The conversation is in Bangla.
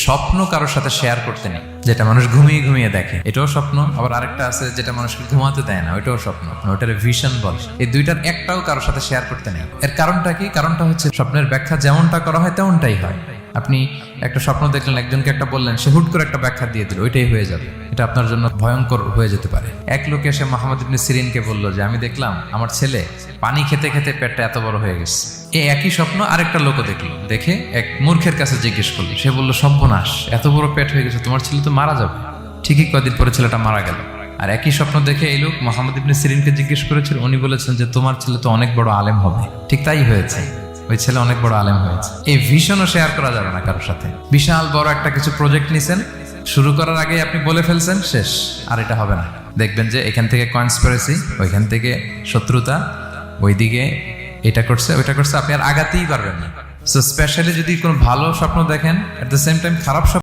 স্বপ্ন কারোর সাথে শেয়ার করতে নেই, যেটা মানুষ ঘুমিয়ে ঘুমিয়ে দেখে এটাও স্বপ্ন, আবার আরেকটা আছে যেটা মানুষকে ঘুমাতে দেয় না, ওইটাও স্বপ্ন, ওটার ভিশন বলে। এই দুইটার একটাও কারোর সাথে শেয়ার করতে নেই। এর কারণটা কি? কারণটা হচ্ছে স্বপ্নের ব্যাখ্যা যেমনটা করা হয় তেমনটাই হয়। আপনি একটা স্বপ্ন দেখলেন, একজনকে একটা বললেন, সে হুট করে একটা ব্যাখ্যা দিয়ে দিল, ওইটাই হয়ে যাবে। এটা আপনার জন্য ভয়ঙ্কর হয়ে যেতে পারে। এক লোক এসে মুহাম্মদ ইবনে সিরিনকে বলল যে আমি দেখলাম আমার ছেলে পানি খেতে খেতে পেটটা এত বড় হয়ে গেছে। এই একই স্বপ্ন আরেকটা লোকও দেখলো, দেখে এক মূর্খের কাছে জিজ্ঞেস করলো। সে বলল, সর্বনাশ, এত বড় পেট হয়ে গেছে, তোমার ছেলে তো মারা যাবে। ঠিকই কদিন পরে ছেলেটা মারা গেল। আর একই স্বপ্ন দেখে এই লোক মুহাম্মদ ইবনে সিরিনকে জিজ্ঞেস করেছিল, উনি বলেছেন যে তোমার ছেলে তো অনেক বড় আলেম হবে। ঠিক তাই হয়েছে, ওই ছেলে অনেক বড় আলেম হয়েছে। এই ভিশনও শেয়ার করা যাবে না কারোর সাথে। বিশাল বড় একটা কিছু প্রজেক্ট নিছেন, শুরু করার আগে আপনি বলে ফেলছেন, শেষ, আর এটা হবে না। দেখবেন যে এখান থেকে কনস্পিরেসি, ওইখান থেকে শত্রুতা, ওইদিকে এটা করছে ওইটা করছে, আপনি আর আগাতেই পারবেন না। সো স্পেশালি যদি কোনো ভালো স্বপ্ন দেখেন, এট দ্য সেম টাইম খারাপ স্বপ্ন